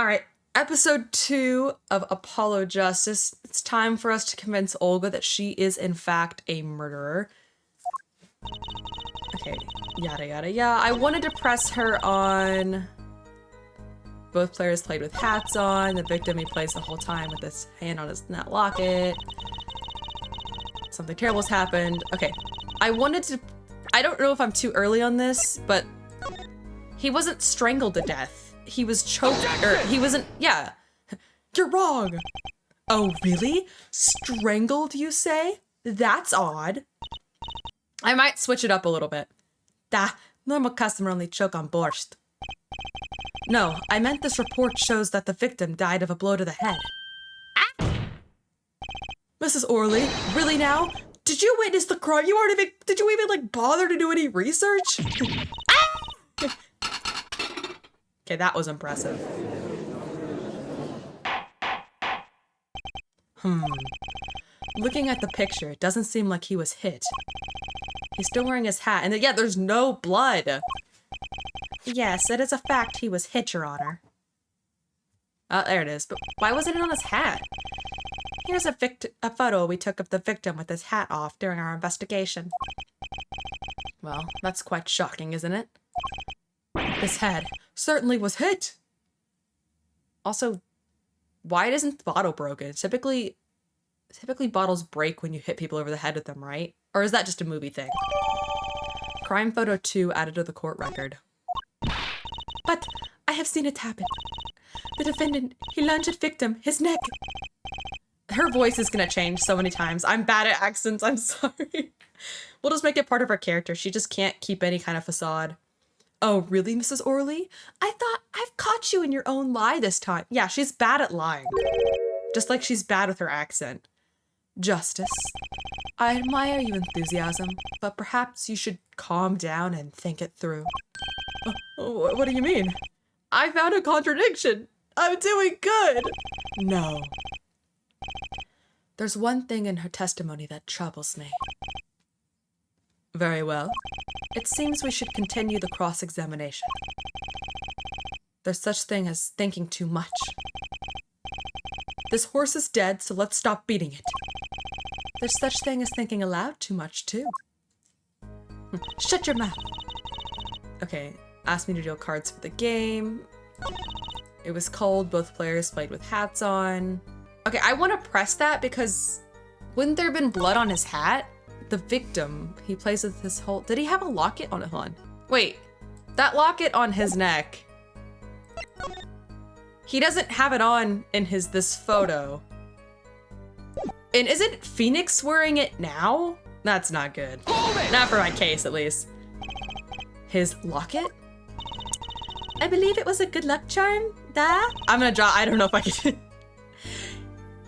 All right, episode 2 of Apollo Justice. It's time for us to convince Olga that she is in fact a murderer. Okay, yada yada yada. I wanted to press her on... Both players played with hats on. The victim he plays the whole time with his hand on his net locket. Something terrible's happened. Okay, I wanted to... I don't know if I'm too early on this, but he wasn't strangled to death. He was choked, or he wasn't... Yeah, you're wrong. Oh, really? Strangled, you say? That's odd. I might switch it up a little bit. Normal customer only choke on borscht. No, I meant this report shows that the victim died of a blow to the head. Mrs. Orley, really now? Did you witness the crime? You weren't even... Did you even, like, bother to do any research? Okay, that was impressive. Looking at the picture, it doesn't seem like he was hit. He's still wearing his hat, and yeah, there's no blood. Yes, it is a fact he was hit, Your Honor. Oh, there it is. But why wasn't it on his hat? Here's a photo we took of the victim with his hat off during our investigation. Well, that's quite shocking, isn't it? This head certainly was hit. Also, why isn't the bottle broken? Typically bottles break when you hit people over the head with them, right? Or is that just a movie thing? Crime photo 2 added to the court record. But I have seen it happen. The defendant, he lunged at victim, his neck. Her voice is gonna change so many times. I'm bad at accents, I'm sorry. We'll just make it part of her character. She just can't keep any kind of facade. Oh, really, Mrs. Orley? I thought I've caught you in your own lie this time. Yeah, she's bad at lying. Just like she's bad with her accent. Justice. I admire your enthusiasm, but perhaps you should calm down and think it through. What do you mean? I found a contradiction. I'm doing good. No. There's one thing in her testimony that troubles me. Very well. It seems we should continue the cross-examination. There's such thing as thinking too much. This horse is dead, so let's stop beating it. There's such thing as thinking aloud too much, too. Shut your mouth. Okay, asked me to deal cards for the game. It was cold, both players played with hats on. Okay, I want to press that because wouldn't there have been blood on his hat? The victim, he plays with his whole... Did he have a locket on it? Hold on. Wait, that locket on his neck. He doesn't have it on in this photo. And isn't Phoenix wearing it now? That's not good. Not for my case, at least. His locket? I believe it was a good luck charm. I'm gonna draw... I don't know if I can...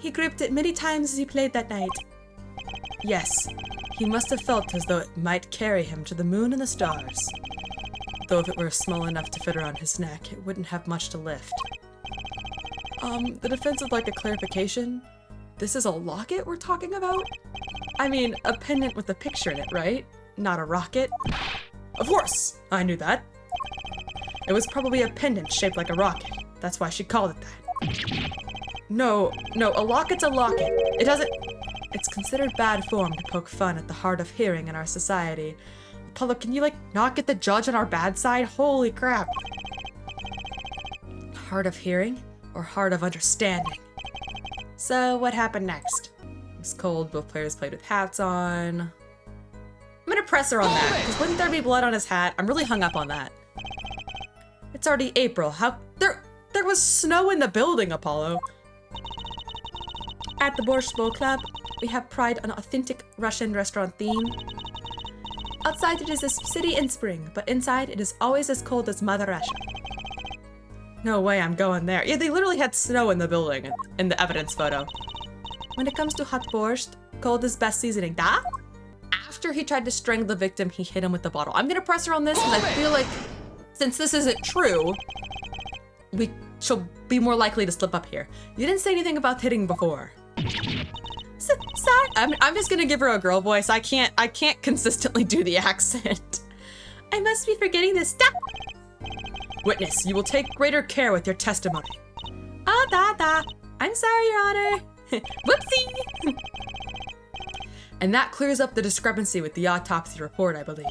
He gripped it many times as he played that night. Yes. He must have felt as though it might carry him to the moon and the stars. Though if it were small enough to fit around his neck, it wouldn't have much to lift. The defense would like a clarification. This is a locket we're talking about? I mean, a pendant with a picture in it, right? Not a rocket. Of course! I knew that. It was probably a pendant shaped like a rocket. That's why she called it that. No, a locket's a locket. It doesn't... It's considered bad form to poke fun at the hard of hearing in our society. Apollo, can you, like, not get the judge on our bad side? Holy crap. Hard of hearing or hard of understanding? So, what happened next? It was cold, both players played with hats on. I'm gonna press her on that, because wouldn't there be blood on his hat? I'm really hung up on that. It's already April. How... There was snow in the building, Apollo. At the Borscht Bowl Club, we have pride on authentic Russian restaurant theme. Outside it is a city in spring, but inside it is always as cold as Mother Russia. No way I'm going there. Yeah, they literally had snow in the building in the evidence photo. When it comes to hot borscht, cold is best seasoning. After he tried to strangle the victim, he hit him with the bottle. I'm gonna press her on this because I feel like since this isn't true, she'll be more likely to slip up here. You didn't say anything about hitting before. Sorry. I'm just gonna give her a girl voice. I can't consistently do the accent. I must be forgetting this. Stop! Witness, you will take greater care with your testimony. Oh, da. I'm sorry, Your Honor. Whoopsie! And that clears up the discrepancy with the autopsy report, I believe.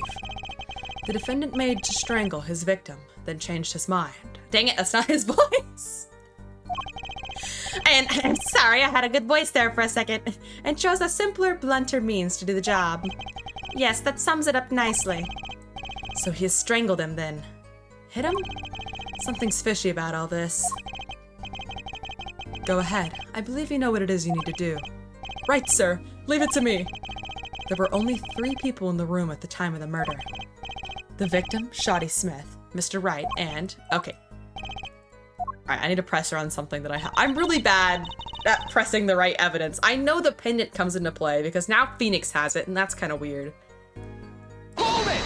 The defendant made to strangle his victim, then changed his mind. Dang it, that's not his voice. And I'm sorry, I had a good voice there for a second. And chose a simpler, blunter means to do the job. Yes, that sums it up nicely. So he has strangled him then. Hit him? Something's fishy about all this. Go ahead. I believe you know what it is you need to do. Right, sir. Leave it to me. There were only 3 people in the room at the time of the murder. The victim, Shoddy Smith, Mr. Wright, and... Okay. Alright, I need to press her on something that I'm really bad at pressing the right evidence. I know the pendant comes into play because now Phoenix has it, and that's kind of weird. Hold it!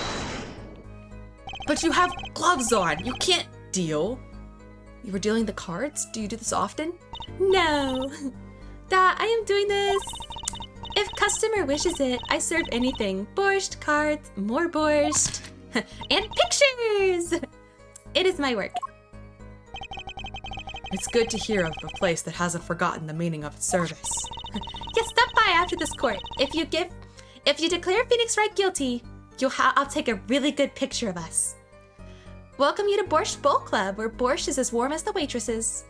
But you have gloves on. You can't deal. You were dealing the cards? Do you do this often? No. I am doing this. If customer wishes it, I serve anything. Borscht, cards, more borscht, and pictures. It is my work. It's good to hear of a place that hasn't forgotten the meaning of its service. Yes, stop by after this court. If you declare Phoenix Wright guilty, I'll take a really good picture of us. Welcome you to Borscht Bowl Club, where borscht is as warm as the waitresses.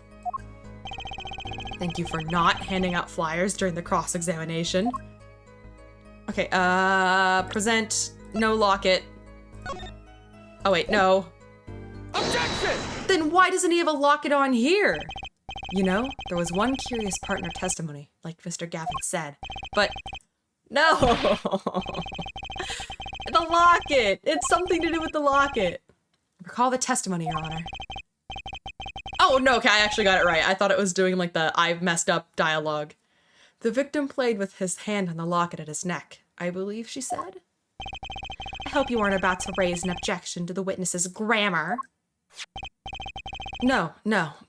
Thank you for not handing out flyers during the cross-examination. Okay, present, no locket. Oh wait, no. Objection! Then why doesn't he have a locket on here? You know, there was one curious partner testimony, like Mr. Gavin said, but no. The locket, it's something to do with the locket. Recall the testimony, Your Honor. Oh, no, okay, I actually got it right. I thought it was doing like the I've messed up dialogue. The victim played with his hand on the locket at his neck, I believe she said. I hope you aren't about to raise an objection to the witness's grammar. No,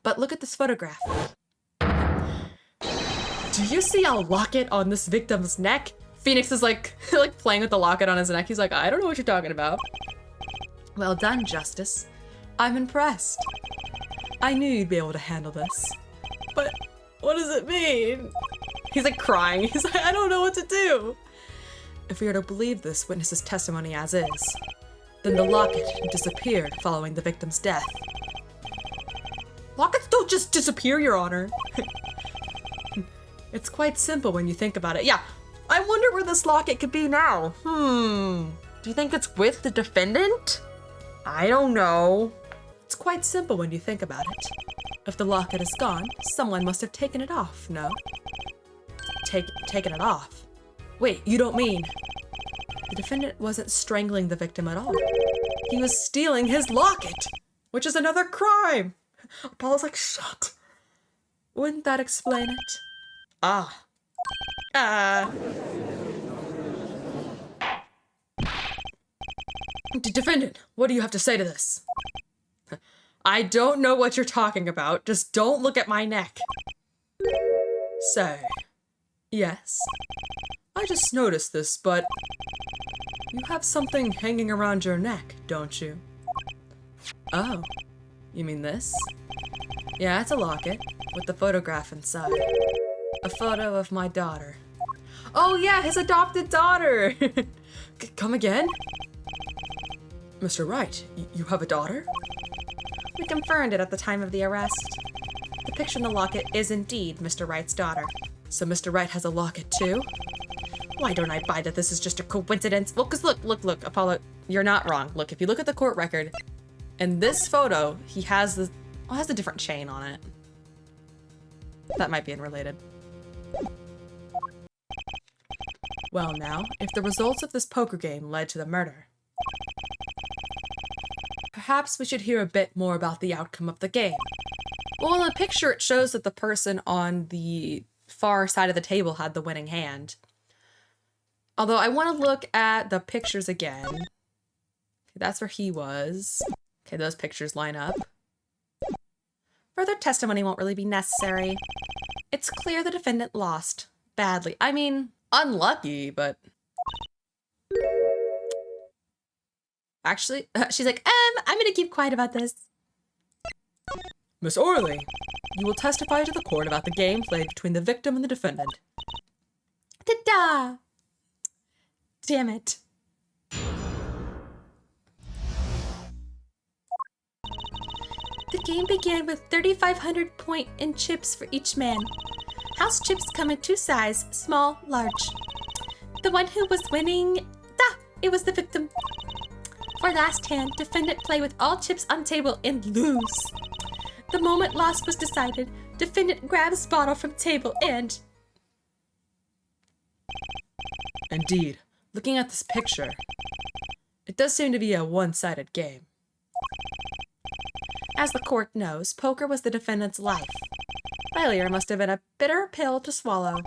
but look at this photograph. Do you see a locket on this victim's neck? Phoenix is like playing with the locket on his neck. He's like, I don't know what you're talking about. Well done, Justice. I'm impressed. I knew you'd be able to handle this. But what does it mean? He's like crying. He's like, I don't know what to do. If we are to believe this witness's testimony as is, then the locket disappeared following the victim's death. Lockets don't just disappear, Your Honor. It's quite simple when you think about it. Yeah, I wonder where this locket could be now. Do you think it's with the defendant? I don't know. It's quite simple when you think about it. If the locket is gone, someone must have taken it off, no? Taken it off? Wait, you don't mean... The defendant wasn't strangling the victim at all. He was stealing his locket, which is another crime. Apollo's like, shut. Wouldn't that explain it? Defendant, what do you have to say to this? I don't know what you're talking about. Just don't look at my neck. Say, yes. I just noticed this, but you have something hanging around your neck, don't you? Oh, you mean this? Yeah, it's a locket with the photograph inside. A photo of my daughter. Oh yeah, his adopted daughter! Come again? Mr. Wright, you have a daughter? We confirmed it at the time of the arrest. The picture in the locket is indeed Mr. Wright's daughter. So Mr. Wright has a locket too? Why don't I buy that this is just a coincidence? Well, because look, Apollo, you're not wrong. Look, if you look at the court record, in this photo, he has a different chain on it. That might be unrelated. Well now, if the results of this poker game led to the murder, perhaps we should hear a bit more about the outcome of the game. Well, in the picture, it shows that the person on the far side of the table had the winning hand. Although I want to look at the pictures again. Okay, that's where he was. Okay, those pictures line up. Further testimony won't really be necessary. It's clear the defendant lost badly. I mean, unlucky, but... Actually, she's like, I'm gonna keep quiet about this. Miss Orley, You will testify to the court about the game played between the victim and the defendant. Ta-da! Damn it. The game began with 3,500 point in chips for each man. House chips come in 2 sizes, small, large. The one who was winning, it was the victim. For last hand, defendant play with all chips on table and lose. The moment loss was decided, defendant grabs bottle from table and... Indeed, looking at this picture, it does seem to be a one-sided game. As the court knows, poker was the defendant's life. Failure must have been a bitter pill to swallow.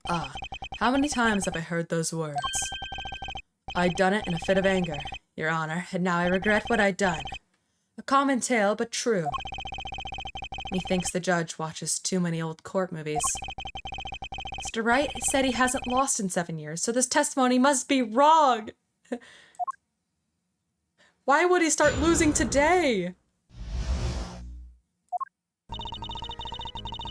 Ah, how many times have I heard those words? I'd done it in a fit of anger, Your Honor, and now I regret what I'd done. A common tale, but true. Methinks the judge watches too many old court movies. Mr. Wright said he hasn't lost in 7 years, so this testimony must be wrong. Why would he start losing today?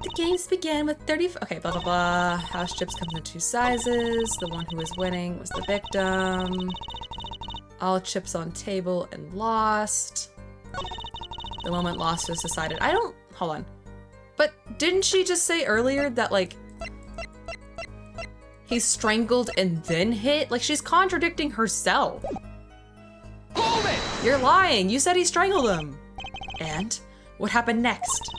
The games began with 30... Okay, blah, blah, blah. House chips comes in 2 sizes. The one who was winning was the victim. All chips on table and lost. The moment lost was decided. Hold on. But didn't she just say earlier that, like, he strangled and then hit? Like, she's contradicting herself. Hold it! You're lying. You said he strangled him. And what happened next?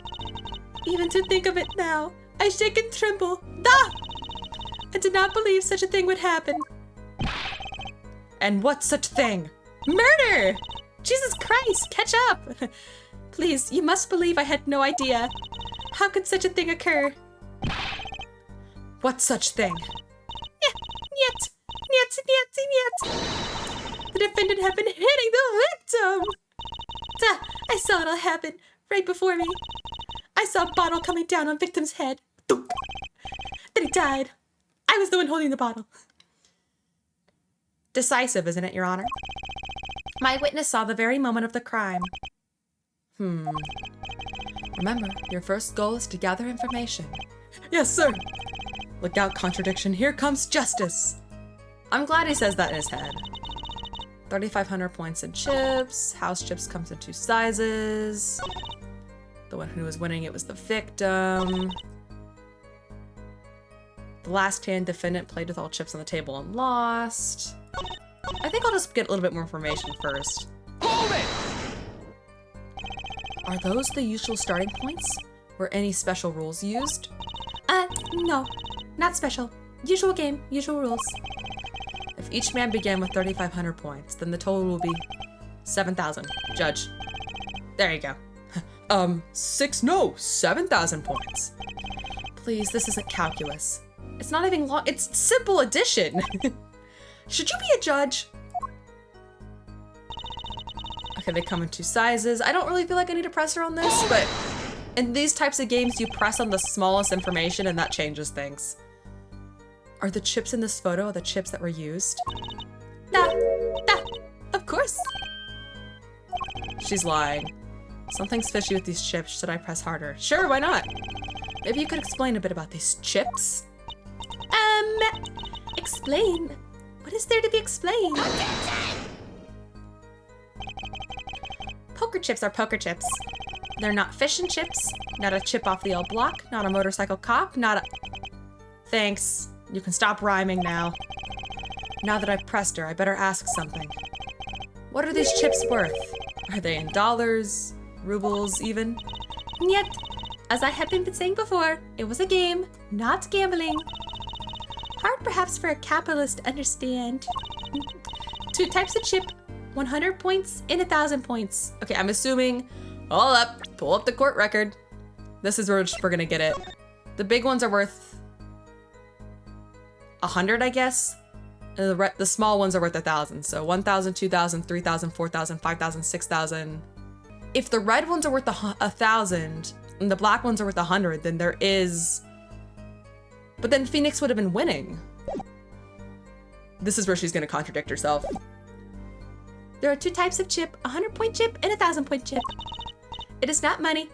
Even to think of it now, I shake and tremble. I did not believe such a thing would happen. And what such thing? Murder! Jesus Christ, catch up! Please, you must believe I had no idea. How could such a thing occur? What such thing? Niet. The defendant had been hitting the victim! I saw it all happen, right before me. I saw a bottle coming down on victim's head. Then he died. I was the one holding the bottle. Decisive, isn't it, Your Honor? My witness saw the very moment of the crime. Remember, your first goal is to gather information. Yes, sir. Look out, contradiction. Here comes justice. I'm glad he says that in his head. 3,500 points in chips. House chips comes in 2 sizes. The one who was winning it was the victim. The last hand defendant played with all chips on the table and lost. I think I'll just get a little bit more information first. Hold it! Are those the usual starting points? Were any special rules used? No. Not special. Usual game, usual rules. If each man began with 3,500 points, then the total will be 7,000. Judge. There you go. 7,000 points. Please, this isn't calculus. It's not even long, it's simple addition. Should you be a judge? Okay, they come in 2 sizes. I don't really feel like I need a presser on this, but in these types of games, you press on the smallest information and that changes things. Are the chips in this photo the chips that were used? Of course. She's lying. Something's fishy with these chips. Should I press harder? Sure, why not? Maybe you could explain a bit about these chips? Explain? What is there to be explained? Poker chips are poker chips. They're not fish and chips, not a chip off the old block, not a motorcycle cop, not a... Thanks. You can stop rhyming now. Now that I've pressed her, I better ask something. What are these chips worth? Are they in dollars, rubles even? Yet, as I have been saying before, it was a game, not gambling. Hard perhaps for a capitalist to understand. 2 types of chip, 100 points and 1,000 points. Okay, I'm assuming, hold up, pull up the court record. This is where we're gonna get it. The big ones are worth 100, I guess. And the small ones are worth 1,000. So 1,000, 2,000, 3,000, 4,000, 5,000, 6,000. If the red ones are worth 1,000 and the black ones are worth 100, then there is... But then Phoenix would have been winning. This is where she's gonna contradict herself. There are 2 types of chip, 100-point chip and 1,000-point chip. It is not money.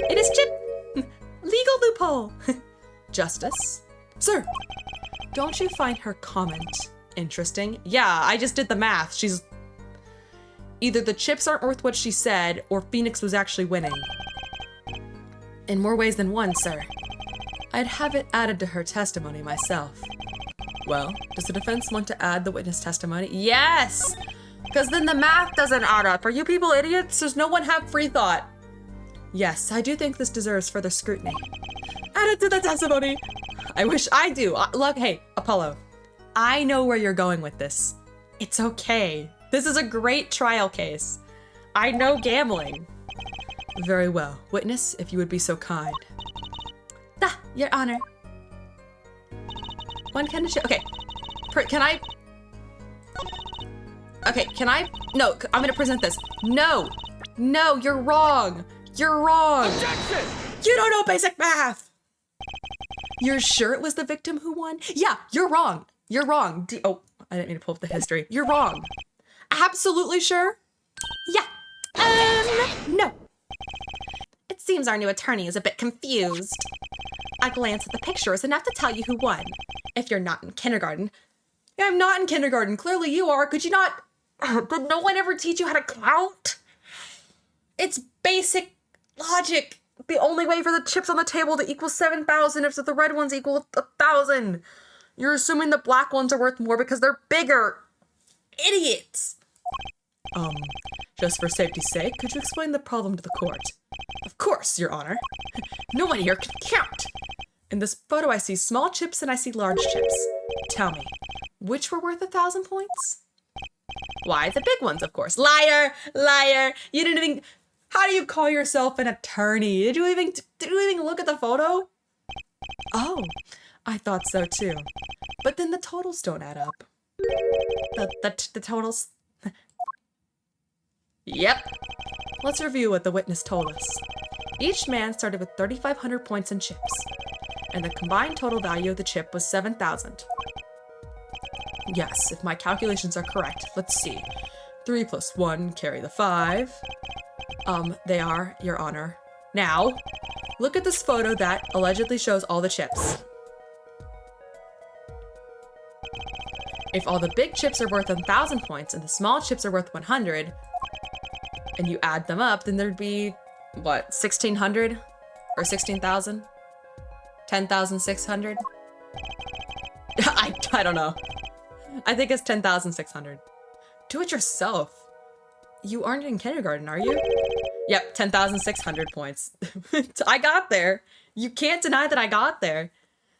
It is chip. Legal loophole. Justice. Sir, don't you find her comment interesting? Yeah, I just did the math. She's... Either the chips aren't worth what she said, or Phoenix was actually winning. In more ways than one, sir. I'd have it added to her testimony myself. Well, does the defense want to add the witness testimony? Yes! Because then the math doesn't add up. Are you people idiots? Does no one have free thought? Yes, I do think this deserves further scrutiny. Add it to the testimony. I wish I do. Look, hey, Apollo. I know where you're going with this. It's okay. This is a great trial case. I know gambling. Very well. Witness, if you would be so kind. Ah, Your Honor. One kind of shit. Okay. Can I? Okay, can I? No, I'm gonna present this. No, no, you're wrong. You're wrong. Objection! You don't know basic math. You're sure it was the victim who won? Yeah, you're wrong. You're wrong. Oh, I didn't mean to pull up the history. You're wrong. Absolutely sure? Yeah. No. It seems our new attorney is a bit confused. A glance at the picture is enough to tell you who won. If you're not in kindergarten. Yeah, I'm not in kindergarten. Clearly you are. Could you not? Did no one ever teach you how to count? It's basic logic. The only way for the chips on the table to equal 7,000 is if the red ones equal 1,000. You're assuming the black ones are worth more because they're bigger. Idiots. Just for safety's sake, could you explain the problem to the court? Of course, Your Honor. No one here can count. In this photo, I see small chips and I see large chips. Tell me, which were worth 1,000 points? Why, the big ones, of course. Liar, liar. You didn't even... How do you call yourself an attorney? Did you even look at the photo? Oh, I thought so too. But then the totals don't add up. The totals... Yep. Let's review what the witness told us. Each man started with 3,500 points in chips, and the combined total value of the chip was 7,000. Yes, if my calculations are correct. Let's see. 3 plus 1, carry the 5. They are, Your Honor. Now, look at this photo that allegedly shows all the chips. If all the big chips are worth 1,000 points and the small chips are worth 100, and you add them up, then there'd be, what, 1,600? Or 16,000? 10,600? I don't know. I think it's 10,600. Do it yourself. You aren't in kindergarten, are you? Yep, 10,600 points. I got there. You can't deny that I got there.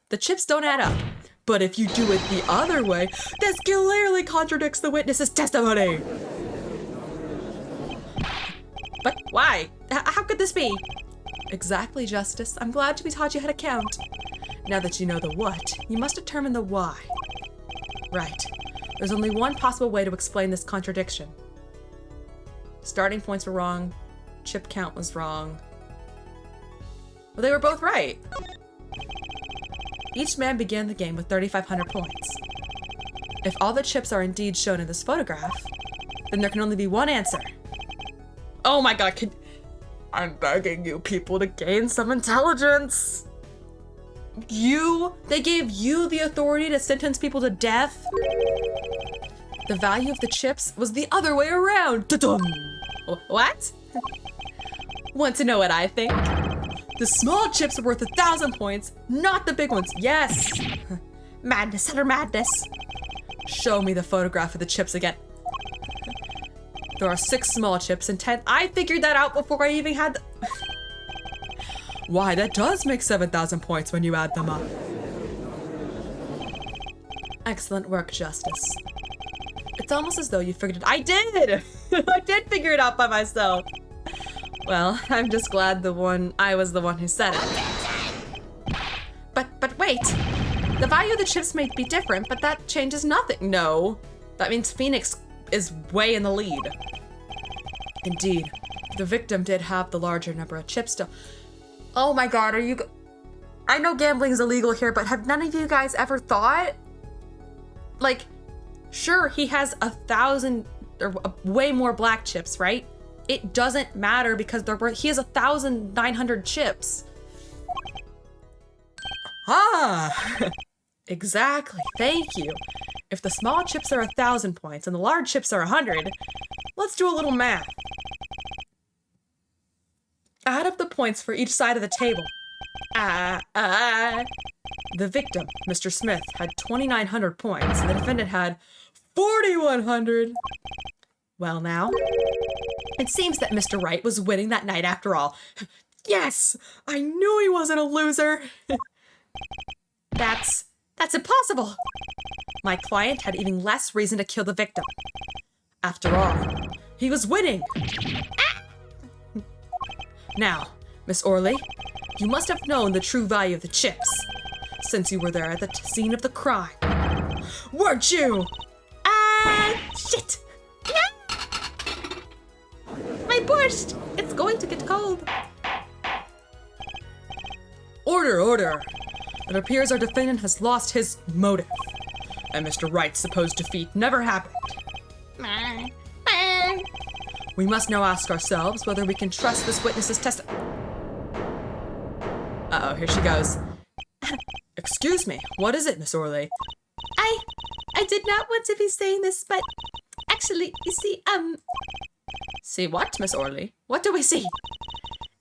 The chips don't add up. But if you do it the other way, this clearly contradicts the witness's testimony. But why? How could this be? Exactly, Justice. I'm glad we taught you how to count. Now that you know the what, you must determine the why. Right. There's only one possible way to explain this contradiction. Starting points were wrong. Chip count was wrong. Well, they were both right. Each man began the game with 3,500 points. If all the chips are indeed shown in this photograph, then there can only be one answer. Oh my god, I'm begging you people to gain some intelligence. They gave you the authority to sentence people to death? The value of the chips was the other way around. Ta-dum! What? Want to know what I think? The small chips are worth 1,000 points, not the big ones. Yes! Madness utter madness. Show me the photograph of the chips again. There are 6 small chips and 10. I figured that out before I even had the... Why, that does make 7,000 points when you add them up. Excellent work, Justice. It's almost as though you figured it. I did! I did figure it out by myself. Well, I'm just glad I was the one who said it. But wait. The value of the chips may be different, but that changes nothing. No. That means Phoenix is way in the lead. Indeed, the victim did have the larger number of chips still. Oh my god, I know gambling is illegal here, but have none of you guys ever thought? Like, sure, he has 1,000 or way more black chips, right? It doesn't matter because he has 1,900 chips. Ah, exactly. Thank you. If the small chips are 1,000 points and the large chips are 100, let's do a little math. Add up the points for each side of the table. The victim, Mr. Smith, had 2,900 points and the defendant had 4,100. Well now, it seems that Mr. Wright was winning that night after all. Yes, I knew he wasn't a loser. That's impossible. My client had even less reason to kill the victim. After all, he was winning. Now, Miss Orley, you must have known the true value of the chips, since you were there at the scene of the crime. Weren't you? Shit! My borscht! It's going to get cold. Order! It appears our defendant has lost his motive, and Mr. Wright's supposed defeat never happened. We must now ask ourselves whether we can trust this witness's testimony. Uh-oh, here she goes. Excuse me, what is it, Miss Orley? I did not want to be saying this, but actually, you see, See what, Miss Orley? What do we see?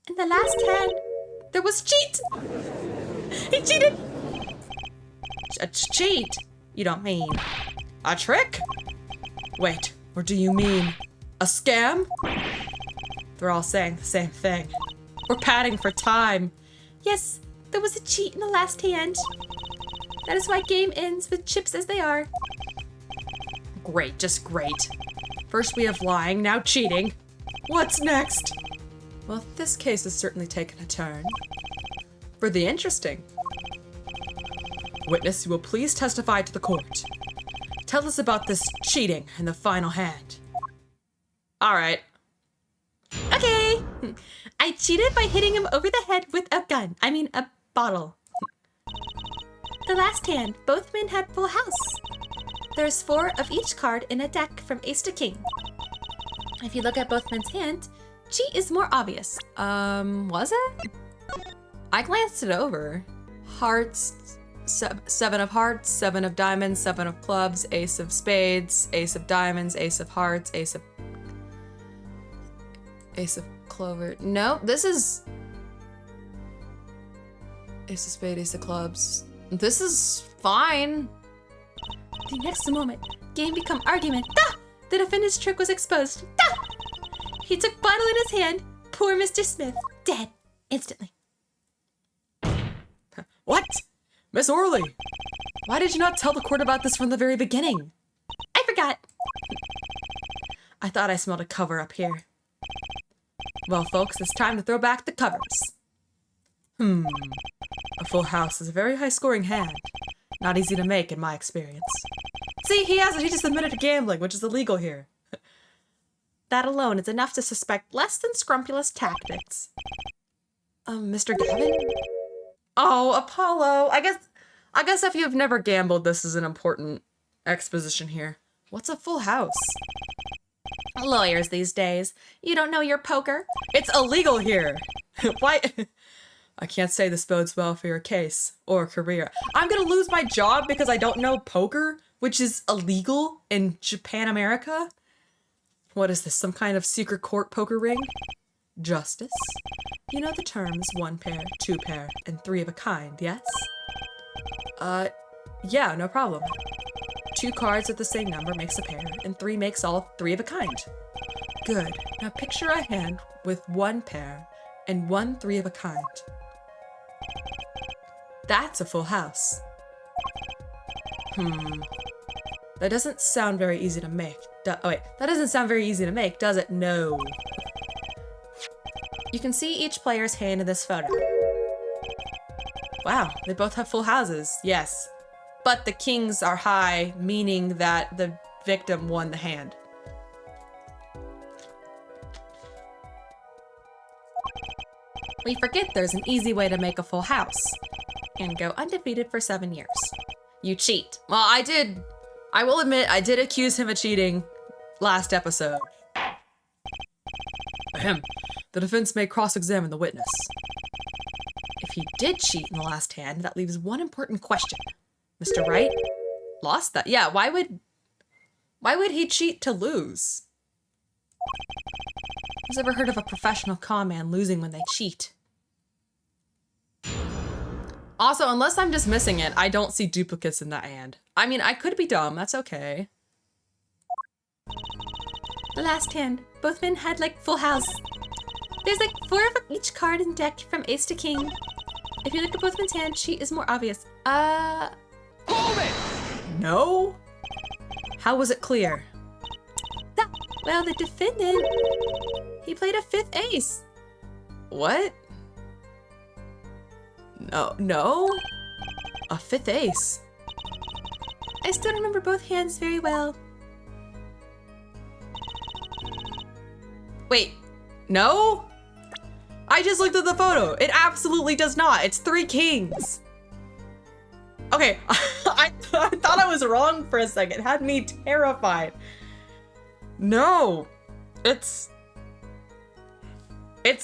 In the last hand, there was cheat! He cheated! A cheat? You don't mean a trick? Wait, or do you mean a scam? They're all saying the same thing. We're padding for time. Yes, there was a cheat in the last hand. That is why game ends with chips as they are. Great, just great. First we have lying, now cheating. What's next? Well, this case has certainly taken a turn. For the interesting. Witness, you will please testify to the court. Tell us about this cheating in the final hand. All right. Okay. I cheated by hitting him over the head with a gun. I mean, a bottle. The last hand, both men had full house. There's 4 of each card in a deck from ace to king. If you look at both men's hand, cheat is more obvious. Was it? I glanced it over. Hearts, 7 of hearts, 7 of diamonds, 7 of clubs, ace of spades, ace of diamonds, ace of hearts, ace of clover. No, this is ace of spade, ace of clubs. This is fine. The next moment, game become argument. Da! The defendant's trick was exposed. Da! He took bottle in his hand. Poor Mr. Smith, dead instantly. What? Miss Orley, why did you not tell the court about this from the very beginning? I forgot. I thought I smelled a cover up here. Well, folks, it's time to throw back the covers. A full house is a very high-scoring hand. Not easy to make, in my experience. See, he just admitted to gambling, which is illegal here. That alone is enough to suspect less than scrupulous tactics. Mr. Gavin? Oh, Apollo. I guess if you've never gambled, this is an important exposition here. What's a full house? Lawyers these days. You don't know your poker? It's illegal here. Why? I can't say this bodes well for your case or career. I'm gonna lose my job because I don't know poker, which is illegal in Japan, America. What is this, some kind of secret court poker ring? Justice. You know the terms 1 pair, 2 pair, and 3 of a kind, yes? Yeah, no problem. 2 cards with the same number makes a pair, and 3 makes all 3 of a kind. Good. Now picture a hand with 1 pair and 1 3 of a kind. That's a full house. That doesn't sound very easy to make. That doesn't sound very easy to make, does it? No. You can see each player's hand in this photo. Wow, they both have full houses, yes. But the kings are high, meaning that the victim won the hand. We forget there's an easy way to make a full house and go undefeated for 7 years. You cheat. Well, I will admit, I did accuse him of cheating last episode. Ahem. The defense may cross-examine the witness. If he did cheat in the last hand, that leaves one important question. Mr. Wright lost that. Yeah, why would he cheat to lose? Who's ever heard of a professional con man losing when they cheat? Also, unless I'm just missing it, I don't see duplicates in that hand. I mean, I could be dumb. That's okay. The last hand. Both men had like full house. There's like 4 of each card in deck from ace to king. If you look at both men's hand, cheat is more obvious. Hold it! No? How was it clear? Well, the defendant, he played a 5th ace. What? No? A 5th ace? I still remember both hands very well. Wait, no? I just looked at the photo. It absolutely does not. It's 3 kings. Okay, I thought I was wrong for a second. It had me terrified. No, it's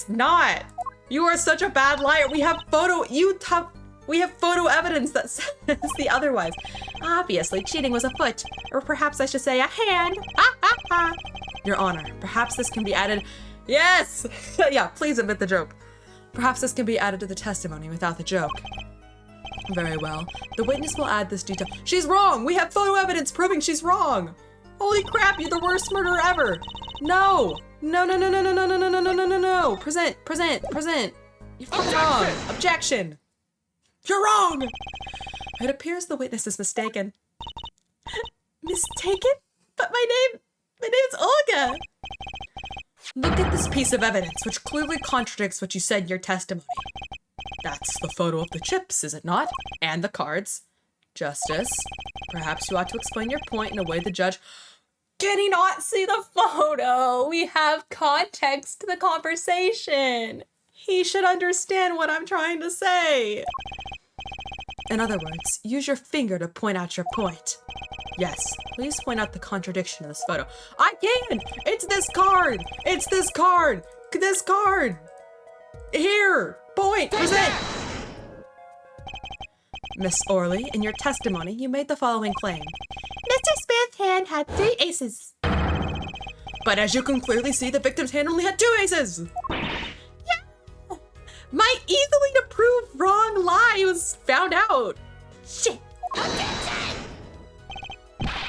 not. You are such a bad liar. We have photo evidence that says the otherwise. Obviously, cheating was afoot, or perhaps I should say a hand. Ha ha ha. Your Honor, perhaps this can be added. Yes! Yeah, please admit the joke. Perhaps this can be added to the testimony without the joke. Very well. The witness will add this detail. She's wrong! We have photo evidence proving she's wrong! Holy crap, you're the worst murderer ever! No! No, no, no, no, no, no, no, no, no, no, no, no, no! Present! You're fucking wrong! Objection! You're wrong! It appears the witness is mistaken. Mistaken? But my name's Olga. Look at this piece of evidence, which clearly contradicts what you said in your testimony. That's the photo of the chips, is it not? And the cards. Justice, perhaps you ought to explain your point in a way the judge... Can he not see the photo? We have context to the conversation. He should understand what I'm trying to say. In other words, use your finger to point out your point. Yes, please point out the contradiction of this photo. I can! It's this card! It's this card! This card! Here! Point! Present! Miss Orley, in your testimony, you made the following claim. Mr. Smith's hand had 3 aces. But as you can clearly see, the victim's hand only had 2 aces! Yeah! My easily to prove wrong lie was found out! Shit!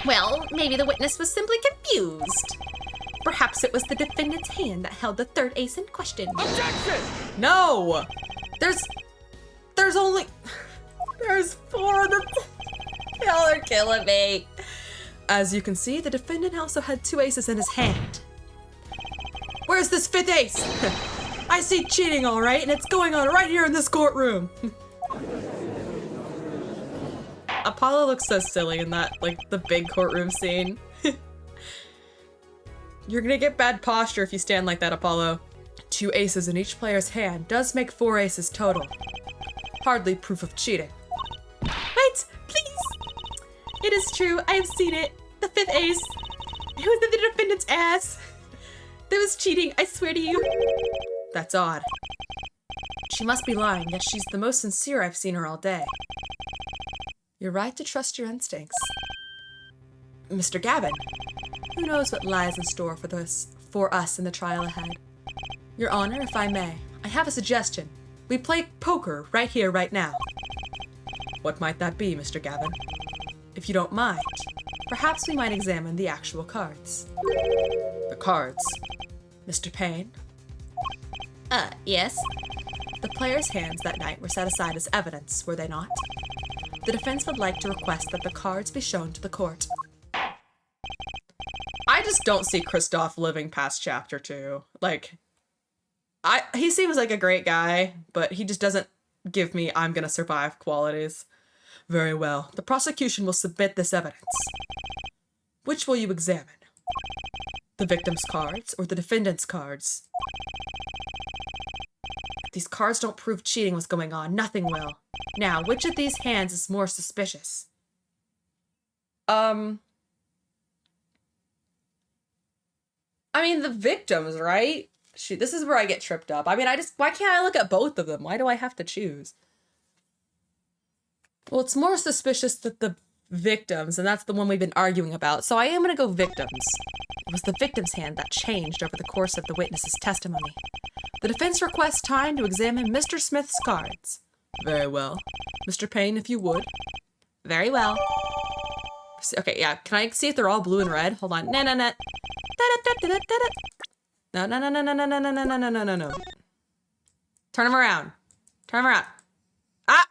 Well, maybe the witness was simply confused. Perhaps it was the defendant's hand that held the 3rd ace in question. Objection! No! There's 4 of them. Y'all are killing me. As you can see, the defendant also had 2 aces in his hand. Where's this 5th ace? I see cheating, all right, and it's going on right here in this courtroom. Apollo looks so silly in that, like, the big courtroom scene. You're gonna get bad posture if you stand like that, Apollo. 2 aces in each player's hand does make 4 aces total. Hardly proof of cheating. Wait, please! It is true, I have seen it. The 5th ace. It was in the defendant's ass. There was cheating, I swear to you. That's odd. She must be lying, yet she's the most sincere I've seen her all day. You're right to trust your instincts. Mr. Gavin, who knows what lies in store for us in the trial ahead? Your Honor, if I may, I have a suggestion. We play poker right here, right now. What might that be, Mr. Gavin? If you don't mind, perhaps we might examine the actual cards. The cards. Mr. Payne? Yes? The players' hands that night were set aside as evidence, were they not? The defense would like to request that the cards be shown to the court. I just don't see Kristoff living past chapter 2. Like, he seems like a great guy, but he just doesn't give me I'm gonna survive qualities. Very well. The prosecution will submit this evidence. Which will you examine? The victim's cards or the defendant's cards? If these cards don't prove cheating was going on, nothing will. Now, which of these hands is more suspicious? I mean, the victims, right? Shoot, this is where I get tripped up. I mean, why can't I look at both of them? Why do I have to choose? Well, it's more suspicious that the victims, and that's the one we've been arguing about, so I am gonna go victims. It was the victim's hand that changed over the course of the witness's testimony. The defense requests time to examine Mr. Smith's cards. Very well. Mr. Payne, if you would. Very well. Okay, yeah, can I see if they're all blue and red? Hold on. No. No. No. Turn them around. Turn them around. Ah!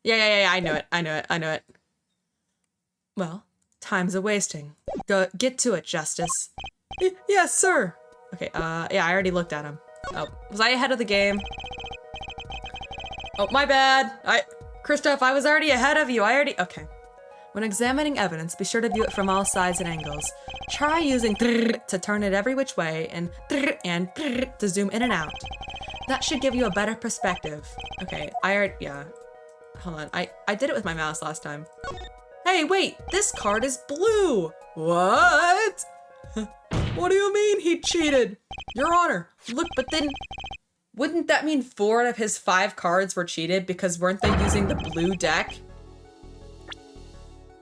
Yeah, I know it. Well, time's a-wasting. Get to it, Justice. Yes, sir. Okay, yeah, I already looked at him. Oh, was I ahead of the game? Oh, my bad. Christoph, I was already ahead of you. Okay. When examining evidence, be sure to view it from all sides and angles. Try using to turn it every which way and to zoom in and out. That should give you a better perspective. Okay, yeah. Hold on, I did it with my mouse last time. Hey, wait, this card is blue. What? What do you mean he cheated? Your Honor, look, but then wouldn't that mean 4 out of his 5 cards were cheated because weren't they using the blue deck?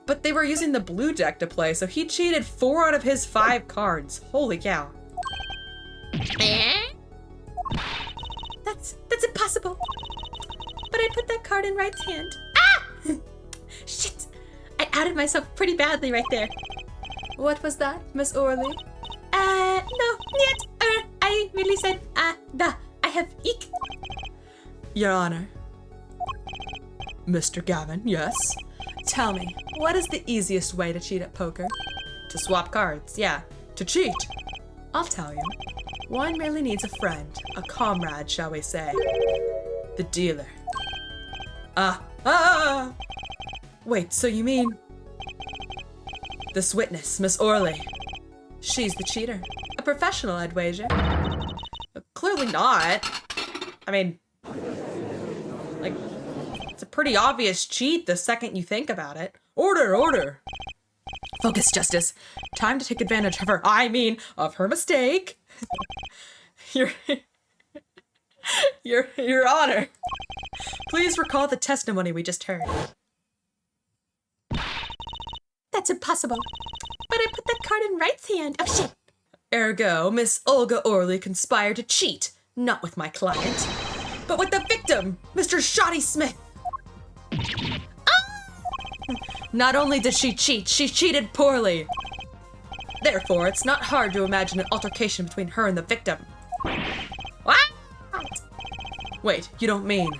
But they were using the blue deck to play, so he cheated 4 out of his 5 cards. Holy cow. That's impossible. But I put that card in Wright's hand. Ah! Shit! I outed myself pretty badly right there. What was that, Miss Orley? No, niet. I really said, da. I have eek. Your Honor. Mr. Gavin, yes? Tell me, what is the easiest way to cheat at poker? To swap cards, yeah. To cheat? I'll tell you. One merely needs a friend, a comrade, shall we say. The dealer. Wait, so you mean... This witness, Miss Orley. She's the cheater. A professional, I'd wager. Clearly not. I mean... Like... It's a pretty obvious cheat the second you think about it. Order! Focus, Justice. Time to take advantage of her mistake. Your Honor. Please recall the testimony we just heard. That's impossible. But I put that card in Wright's hand. Oh, shit. Ergo, Miss Olga Orley conspired to cheat, not with my client, but with the victim, Mr. Shoddy Smith. Not only did she cheat, she cheated poorly. Therefore, it's not hard to imagine an altercation between her and the victim. What? Wait, you don't mean...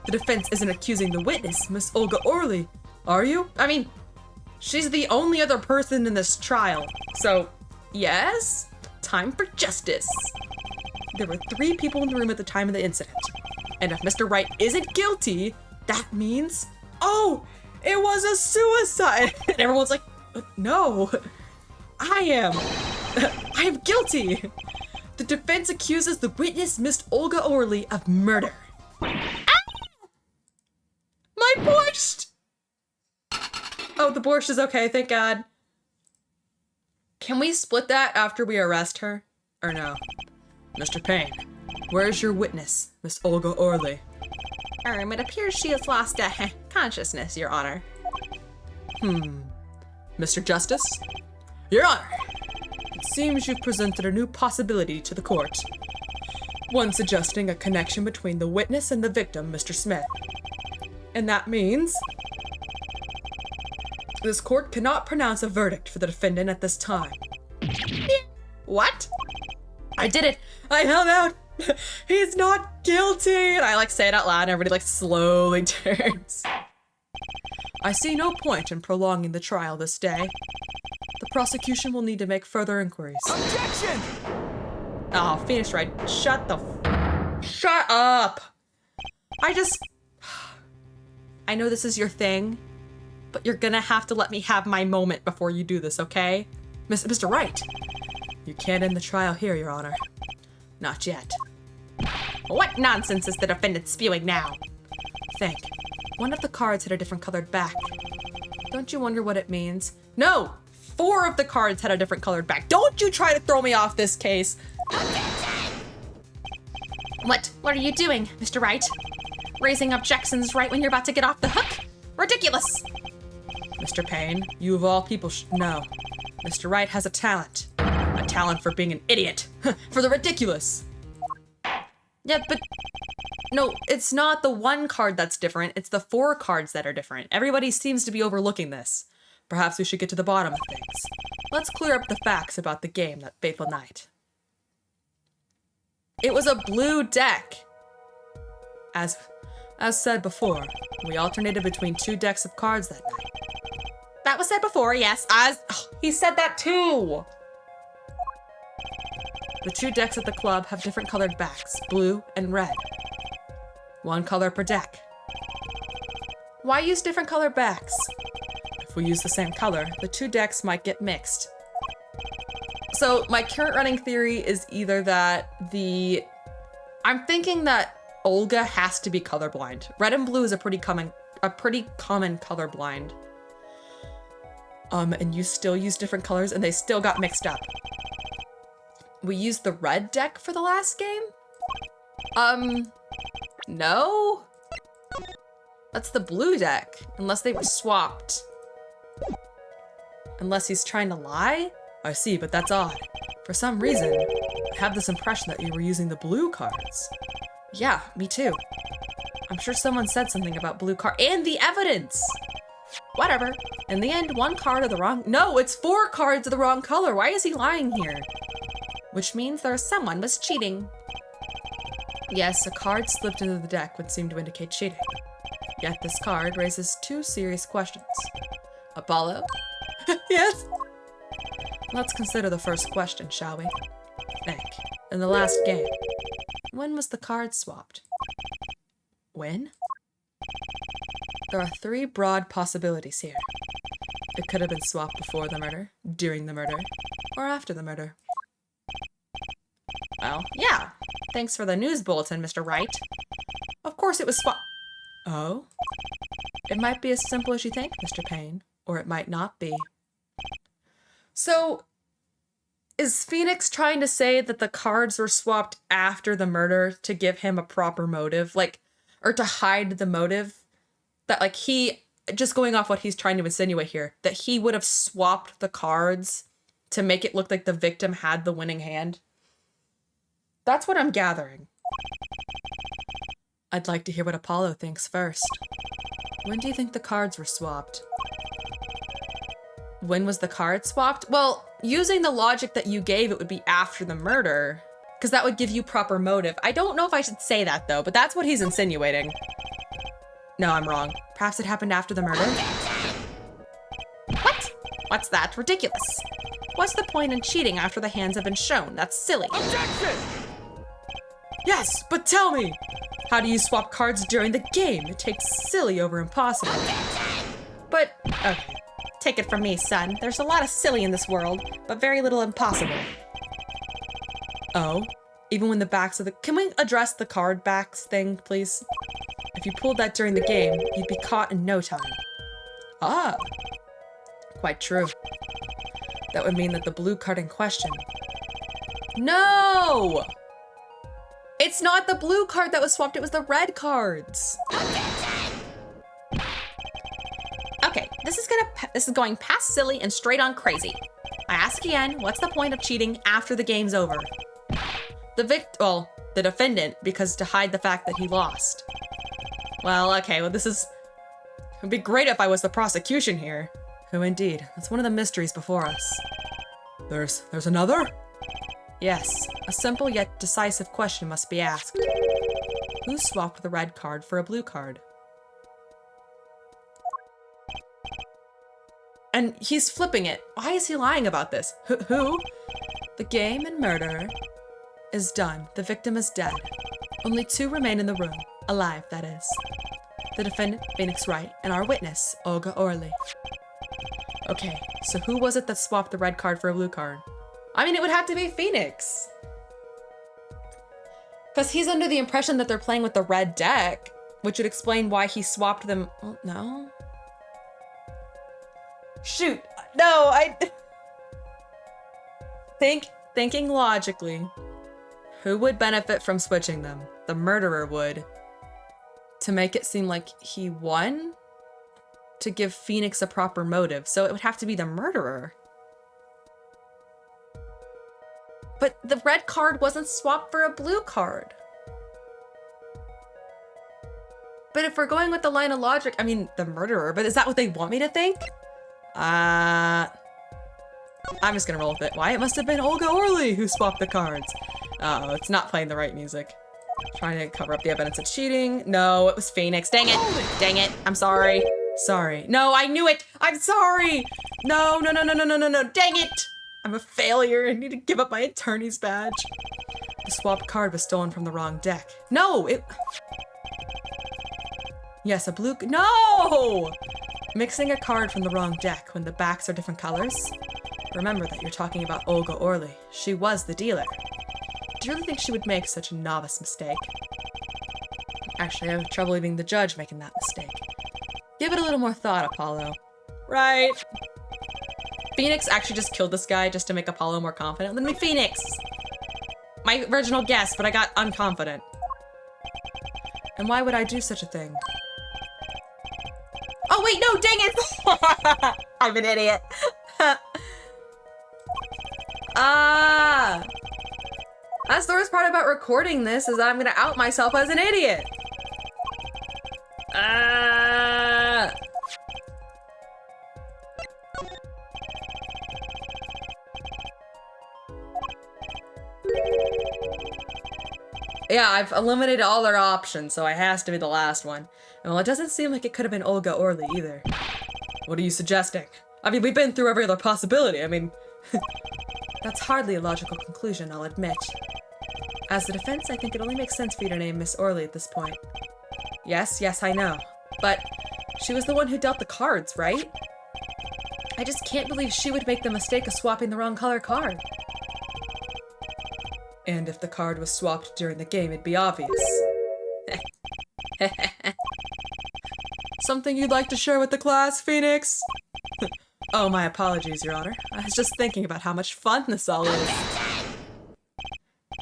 The defense isn't accusing the witness, Miss Olga Orley, are you? I mean, she's the only other person in this trial, so yes, time for justice. There were 3 people in the room at the time of the incident, and if Mr. Wright isn't guilty, that means, oh, it was a suicide. And everyone's like, no, I am guilty. The defense accuses the witness, Miss Olga Orley, of murder. My borscht! Oh, the borscht is okay, thank God. Can we split that after we arrest her? Or no? Mr. Payne, where's your witness, Miss Olga Orley? It appears she has lost consciousness, Your Honor. Mr. Justice? Your Honor! It seems you've presented a new possibility to the court. One suggesting a connection between the witness and the victim, Mr. Smith. And that means... This court cannot pronounce a verdict for the defendant at this time. What? I did it! I held out! He's not guilty! And I say it out loud and everybody slowly turns. I see no point in prolonging the trial this day. The prosecution will need to make further inquiries. Objection! Oh, Phoenix Wright, shut up! I know this is your thing, but you're gonna have to let me have my moment before you do this, okay? Mr. Wright, you can't end the trial here, Your Honor. Not yet. What nonsense is the defendant spewing now? Think. One of the cards had a different colored back. Don't you wonder what it means? No! 4 of the cards had a different colored back. Don't you try to throw me off this case. What are you doing, Mr. Wright? Raising objections right when you're about to get off the hook? Ridiculous. Mr. Payne, you of all people know. Mr. Wright has a talent. A talent for being an idiot. For the ridiculous. Yeah, but no, it's not the 1 card that's different. It's the 4 cards that are different. Everybody seems to be overlooking this. Perhaps we should get to the bottom of things. Let's clear up the facts about the game that fateful night. It was a blue deck. As said before, we alternated between 2 decks of cards that night. That was said before, yes. He said that too. The 2 decks at the club have different colored backs, blue and red. 1 color per deck. Why use different color backs? If we use the same color, the 2 decks might get mixed. So my current running theory is either that I'm thinking that Olga has to be colorblind. Red and blue is a pretty common colorblind. And you still use different colors and they still got mixed up. We used the red deck for the last game? No? That's the blue deck, unless they were swapped. Unless he's trying to lie? I see, but that's odd. For some reason, I have this impression that you were using the blue cards. Yeah, me too. I'm sure someone said something about blue card and the evidence. Whatever. In the end, 1 card of the wrong— No, it's 4 cards of the wrong color. Why is he lying here? Which means someone was cheating. Yes, a card slipped into the deck would seem to indicate cheating. Yet this card raises 2 serious questions. Apollo? Yes? Let's consider the first question, shall we? Think. In the last game, when was the card swapped? When? There are 3 broad possibilities here. It could have been swapped before the murder, during the murder, or after the murder. Well, yeah. Thanks for the news bulletin, Mr. Wright. Of course it was swapped. Oh? It might be as simple as you think, Mr. Payne, or it might not be. So, is Phoenix trying to say that the cards were swapped after the murder to give him a proper motive? Or to hide the motive? That, just going off what he's trying to insinuate here, that he would have swapped the cards to make it look like the victim had the winning hand? That's what I'm gathering. I'd like to hear what Apollo thinks first. When do you think the cards were swapped? When was the card swapped? Well, using the logic that you gave, it would be after the murder, because that would give you proper motive. I don't know if I should say that, though, but that's what he's insinuating. No, I'm wrong. Perhaps it happened after the murder? What? What's that? Ridiculous. What's the point in cheating after the hands have been shown? That's silly. Objection! Yes, but tell me! How do you swap cards during the game? It takes silly over impossible. But, okay. Take it from me, son. There's a lot of silly in this world, but very little impossible. Oh? Even when the backs of the— Can we address the card backs thing, please? If you pulled that during the game, you'd be caught in no time. Ah. Quite true. That would mean that the blue card in question— No! It's not the blue card that was swapped, it was the red cards. Okay, this is going past silly and straight on crazy. I ask again, what's the point of cheating after the game's over? The defendant, because to hide the fact that he lost. Well, okay, it would be great if I was the prosecution here. Who indeed? That's one of the mysteries before us. There's another? Yes, a simple yet decisive question must be asked. Who swapped the red card for a blue card? And he's flipping it. Why is he lying about this? Who? The game and murder is done. The victim is dead. Only 2 remain in the room. Alive, that is. The defendant, Phoenix Wright, and our witness, Olga Orley. Okay, so who was it that swapped the red card for a blue card? I mean, it would have to be Phoenix. Because he's under the impression that they're playing with the red deck, which would explain why he swapped them. Oh, no? Shoot. No, Thinking logically, who would benefit from switching them? The murderer would. To make it seem like he won? To give Phoenix a proper motive. So it would have to be the murderer. But the red card wasn't swapped for a blue card. But if we're going with the line of logic, I mean, the murderer, but is that what they want me to think? I'm just gonna roll with it. Why? It must have been Olga Orly who swapped the cards. Oh, it's not playing the right music. Trying to cover up the evidence of cheating. No, it was Phoenix. Dang it. Dang it. I'm sorry. Sorry. No, I knew it. I'm sorry. No. Dang it. I'm a failure. I need to give up my attorney's badge. The swapped card was stolen from the wrong deck. No, it... Yes, a blue... No! Mixing a card from the wrong deck when the backs are different colors? Remember that you're talking about Olga Orly. She was the dealer. Do you really think she would make such a novice mistake? Actually, I have trouble leaving the judge making that mistake. Give it a little more thought, Apollo. Right. Phoenix actually just killed this guy just to make Apollo more confident. Let me Phoenix! My original guess, but I got unconfident. And why would I do such a thing? Oh wait, no, dang it! I'm an idiot. That's the worst part about recording this, is that I'm gonna out myself as an idiot. Yeah, I've eliminated all their options, so it has to be the last one. And well, it doesn't seem like it could have been Olga Orly either. What are you suggesting? I mean, we've been through every other possibility. I mean, that's hardly a logical conclusion, I'll admit. As the defense, I think it only makes sense for you to name Miss Orly at this point. Yes, I know. But she was the one who dealt the cards, right? I just can't believe she would make the mistake of swapping the wrong color card. And if the card was swapped during the game, it'd be obvious. Something you'd like to share with the class, Phoenix? Oh, my apologies, Your Honor. I was just thinking about how much fun this all is.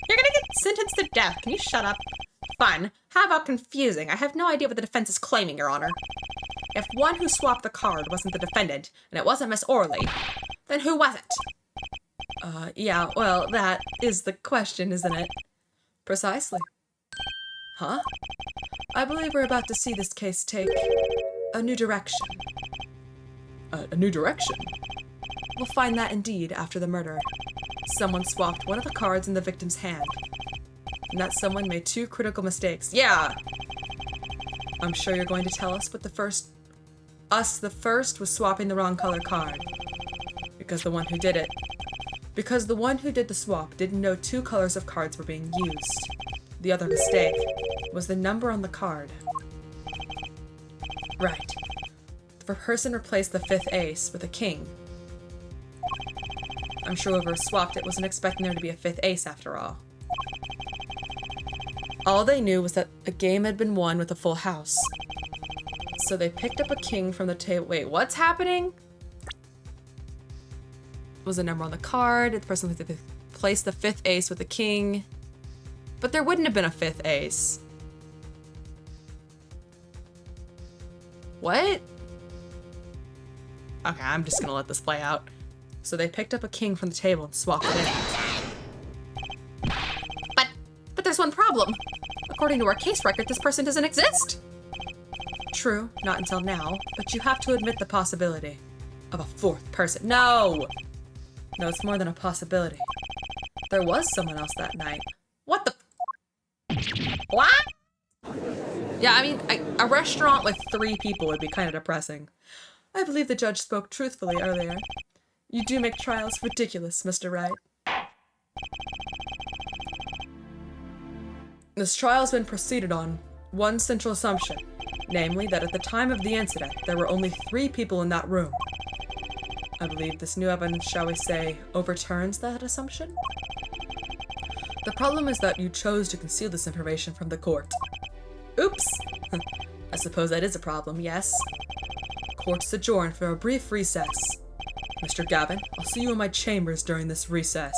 You're gonna get sentenced to death. Can you shut up? Fun. How about confusing? I have no idea what the defense is claiming, Your Honor. If one who swapped the card wasn't the defendant, and it wasn't Miss Orly, then who was it? Yeah, well, that is the question, isn't it? Precisely. Huh? I believe we're about to see this case take a new direction. A new direction? We'll find that indeed after the murder. Someone swapped one of the cards in the victim's hand. And that someone made two critical mistakes. Yeah! I'm sure you're going to tell us what the first was swapping the wrong color card. Because the one who did the swap didn't know two colors of cards were being used. The other mistake was the number on the card. Right. The person replaced the fifth ace with a king. I'm sure whoever swapped it wasn't expecting there to be a fifth ace after all. All they knew was that a game had been won with a full house. So they picked up a king from the table. Wait, what's happening? Was a number on the card. The person placed the fifth ace with a king. But there wouldn't have been a fifth ace. What? Okay, I'm just gonna let this play out. So they picked up a king from the table and swapped it in. But there's one problem. According to our case record, this person doesn't exist. True, not until now, but you have to admit the possibility of a fourth person. No, it's more than a possibility. There was someone else that night. What the? What? Yeah, I mean, a restaurant with 3 people would be kind of depressing. I believe the judge spoke truthfully earlier. You do make trials ridiculous, Mr. Wright. This trial's been proceeded on one central assumption, namely that at the time of the incident, there were only 3 people in that room. I believe this new evidence, shall we say, overturns that assumption? The problem is that you chose to conceal this information from the court. Oops! I suppose that is a problem, yes? Court's adjourned for a brief recess. Mr. Gavin, I'll see you in my chambers during this recess.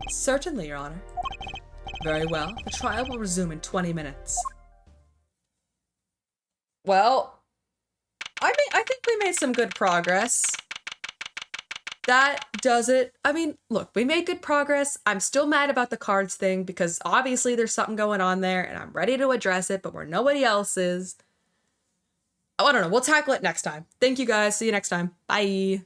Certainly, Your Honor. Very well. The trial will resume in 20 minutes. Well, I think we made some good progress. That does it. I mean, look, we made good progress. I'm still mad about the cards thing because obviously there's something going on there and I'm ready to address it, but where nobody else is. Oh, I don't know. We'll tackle it next time. Thank you guys. See you next time. Bye.